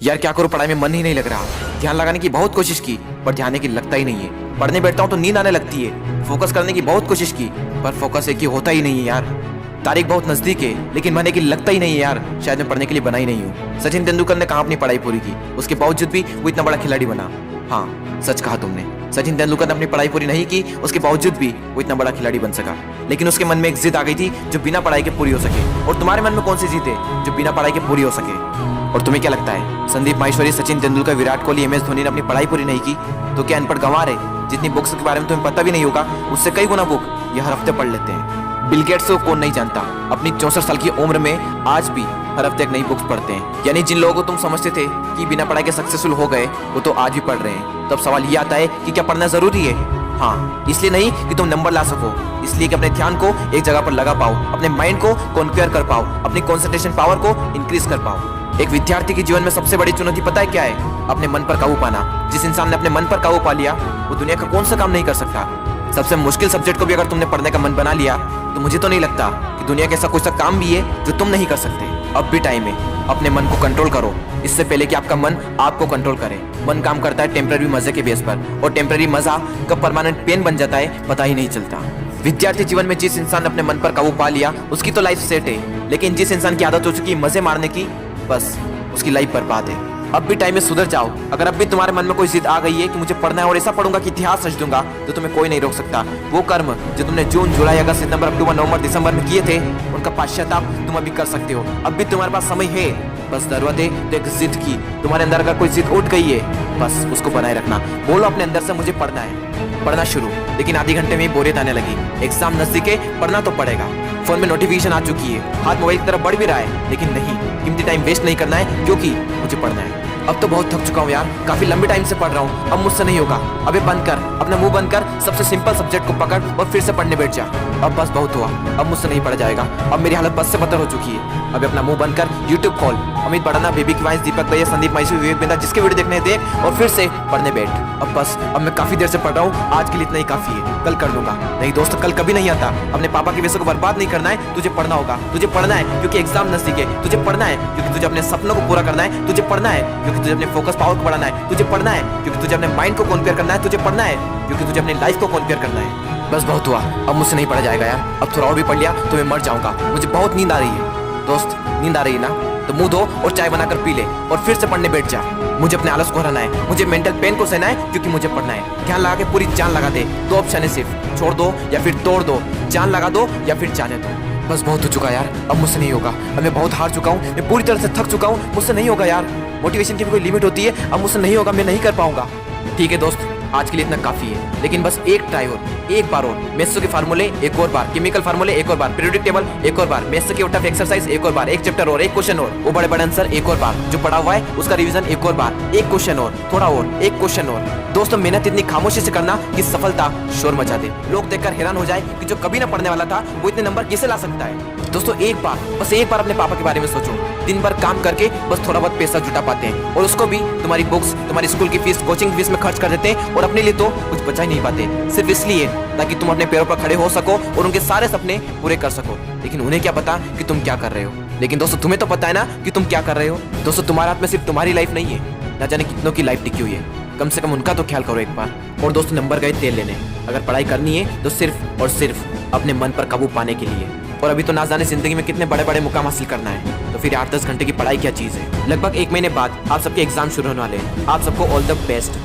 यार क्या करूं, पढ़ाई में मन ही नहीं लग रहा। ध्यान लगाने की बहुत कोशिश की पर ध्यान की लगता ही नहीं है। पढ़ने बैठता हूं तो नींद आने लगती है। फोकस करने की बहुत कोशिश की पर फोकस एक ही होता ही नहीं है यार। तारीख बहुत नजदीक है लेकिन मन की लगता ही नहीं है यार। शायद मैं पढ़ने के लिए बना ही नहीं हूँ। सचिन तेंदुलकर ने कहाँ अपनी पढ़ाई पूरी की, उसके बावजूद भी वो इतना बड़ा खिलाड़ी बना। हाँ सच कहा तुमने, सचिन तेंदुलकर ने अपनी पढ़ाई पूरी नहीं की, उसके बावजूद भी वो इतना बड़ा खिलाड़ी बन सका। लेकिन उसके मन में एक जिद आ गई थी जो बिना पढ़ाई के पूरी हो सके। और तुम्हारे मन में कौन सी जिद है जो बिना पढ़ाई के पूरी हो सके? और तुम्हें क्या लगता है संदीप माहेश्वरी, सचिन तेंदुलकर, विराट कोहली, MS धोनी ने अपनी पढ़ाई पूरी नहीं की तो क्या अनपढ़ गंवार है? जितनी बुक्स के बारे में तुम्हें पता भी नहीं होगा उससे कई गुना बुक ये हर हफ्ते पढ़ लेते हैं। बिल गेट्स को कौन नहीं जानता, अपनी 64 साल की उम्र में आज भी हर हफ्ते एक नई बुक्स पढ़ते हैं। यानी जिन लोगों को तुम समझते थे कि बिना पढ़ाई के सक्सेसफुल हो गए वो तो आज भी पढ़ रहे हैं। तब सवाल ये आता है कि क्या पढ़ना जरूरी है? हाँ, इसलिए नहीं कि तुम नंबर ला सको, इसलिए कि अपने ध्यान को एक जगह पर लगा पाओ, अपने माइंड को कॉन्क्वेयर कर पाओ, अपनी कॉन्सेंट्रेशन पावर को इंक्रीज कर पाओ। एक विद्यार्थी के जीवन में सबसे बड़ी चुनौती पता है क्या है? अपने मन पर काबू पाना। जिस इंसान ने अपने मन पर काबू पा लिया वो दुनिया का कौन सा काम नहीं कर सकता। सबसे मुश्किल सब्जेक्ट को भी अगर तुमने पढ़ने का मन बना लिया तो मुझे तो नहीं लगता कि दुनिया का ऐसा कोई सा काम भी है जो तुम नहीं कर सकते। अब भी टाइम है, अपने मन को कंट्रोल करो इससे पहले कि आपका मन आपको कंट्रोल करे। मन काम करता है टेम्पररी मजे के बेस पर और टेम्पररी मजा कब परमानेंट पेन बन जाता है पता ही नहीं चलता। विद्यार्थी जीवन में जिस इंसान ने अपने मन पर काबू पा लिया उसकी तो लाइफ सेट है, लेकिन जिस इंसान की आदत हो चुकी है मजे मारने की, बस उसकी लाइफ बर्बाद है। अब भी टाइम में सुधर जाओ। अगर अब भी तुम्हारे मन में कोई जिद आ गई है कि मुझे पढ़ना है और ऐसा पढ़ूंगा कि इतिहास रच दूंगा तो तुम्हें कोई नहीं रोक सकता। वो कर्म जो तुमने जून, जुलाई, अगस्त, सितंबर, अक्टूबर, नवंबर, दिसंबर में किए थे उनका पश्चाताप तुम अभी कर सकते हो। अब भी तुम्हारे पास समय है, बस जरूरत है तो एक जिद की। तुम्हारे अंदर अगर कोई जिद उठ गई है बस उसको बनाए रखना। बोलो अपने अंदर से मुझे पढ़ना है, पढ़ना शुरू। लेकिन आधे घंटे में बोरियत आने लगी, एग्जाम नजदीक है, पढ़ना तो पड़ेगा। फोन में नोटिफिकेशन आ चुकी है, हाथ मोबाइल की तरफ बढ़ भी रहा है, लेकिन नहीं, कीमती टाइम वेस्ट नहीं करना है क्योंकि मुझे पढ़ना है। अब तो बहुत थक चुका हूँ यार, काफी लंबे टाइम से पढ़ रहा हूँ, अब मुझसे नहीं होगा। अबे बंद कर, अपना मुंह बंद कर, सबसे सिंपल सब्जेक्ट को पकड़ और फिर से पढ़ने बैठ जा। अब बस बहुत हुआ, अब मुझसे नहीं पढ़ा जाएगा। अब मेरी हालत बस से बदतर हो चुकी है। अब अपना मुंह बंद कर, यूट्यूब खोल, अमित बड़ाना, बेबी की वॉइस, दीपक भैया, संदीप माहेश्वरी, विवेक बिंदा, जिसके वीडियो देखने देख और फिर से पढ़ने बैठ। अब बस, अब मैं काफी देर से पढ़ रहा हूँ, आज के लिए इतना ही काफी है, कल कर लूंगा। नहीं दोस्त, कल कभी नहीं आता। अपने पापा के पैसे को बर्बाद नहीं करना है, तुझे पढ़ना होगा। तुझे पढ़ना है क्योंकि एग्जाम नजदीक है, तुझे पढ़ना है क्योंकि तुझे अपने सपनों को पूरा करना है, तुझे पढ़ना है क्योंकि तुझे अपने फोकस पावर को बढ़ाना है, तुझे पढ़ना है क्योंकि तुझे अपने माइंड को कॉन्क्वेयर करना है, तुझे पढ़ना है क्योंकि तुझे अपनी लाइफ को कॉन्क्वेयर करना है। बस बहुत हुआ, अब मुझसे नहीं पढ़ा जाएगा यार। अब थोड़ा और भी पढ़ लिया तो मैं मर जाऊंगा। मुझे बहुत नींद आ रही है। दोस्त, नींद आ रही है ना तो मुंह धो और चाय बनाकर पी ले और फिर से पढ़ने बैठ जा। मुझे अपने आलस को हराना है, मुझे मेंटल पेन को सहना है क्योंकि मुझे पढ़ना है। ध्यान लगा के पूरी जान लगा दे। दो ऑप्शन है सिर्फ, छोड़ दो या फिर तोड़ दो, जान लगा दो या फिर जाने दो। बस बहुत हो चुका यार, अब मुझसे नहीं होगा। अब मैं बहुत हार चुका हूँ, मैं पूरी तरह से थक चुका हूँ, मुझसे नहीं होगा यार। मोटिवेशन की भी कोई लिमिट होती है, अब मुझसे नहीं होगा, मैं नहीं कर पाऊंगा। ठीक है दोस्त, आज के लिए इतना काफी है, लेकिन बस एक ट्राई और, एक बार और। मेसो के फार्मूले एक और बार, केमिकल फार्मूले एक और बार, पीरियोडिक टेबल एक और बार, मेसो के टफ एक्सरसाइज एक और बार, एक चैप्टर और, एक क्वेश्चन और, वो बड़े बड़े आंसर एक और बार, जो पढ़ा हुआ है उसका रिवीजन एक और बार, एक क्वेश्चन और, थोड़ा और, एक क्वेश्चन और। दोस्तों, मेहनत इतनी खामोशी से करना कि सफलता शोर मचा दे, लोग देखकर हैरान हो जाए कि जो कभी ना पढ़ने वाला था वो इतने नंबर कैसे ला सकता है। दोस्तों, एक बार, बस एक बार अपने पापा के बारे में सोचो। दिन भर काम करके बस थोड़ा बहुत पैसा जुटा पाते हैं और उसको भी तुम्हारी बुक्स, तुम्हारी स्कूल की फीस, कोचिंग फीस में खर्च कर देते हैं और अपने लिए तो कुछ बचा ही नहीं पाते, सिर्फ इसलिए ताकि तुम अपने पैरों पर खड़े हो सको और उनके सारे सपने पूरे कर सको। लेकिन उन्हें क्या पता कि तुम क्या कर रहे हो। लेकिन दोस्तों, तुम्हें तो पता है ना कि तुम क्या कर रहे हो। दोस्तों, तुम्हारे हाथ में सिर्फ तुम्हारी लाइफ नहीं है, ना जाने कितनों की लाइफ टिकी हुई है। कम से कम उनका तो ख्याल करो एक बार। और दोस्तों, नंबर गए तेल लेने। अगर पढ़ाई करनी है तो सिर्फ और सिर्फ अपने मन पर काबू पाने के लिए। और अभी तो ना जाने जिंदगी में कितने बड़े बड़े मुकाम हासिल करना है, तो फिर 8-10 घंटे की पढ़ाई क्या चीज है। लगभग 1 महीने बाद आप सबके एग्जाम शुरू होने वाले हैं। आप सबको ऑल द बेस्ट।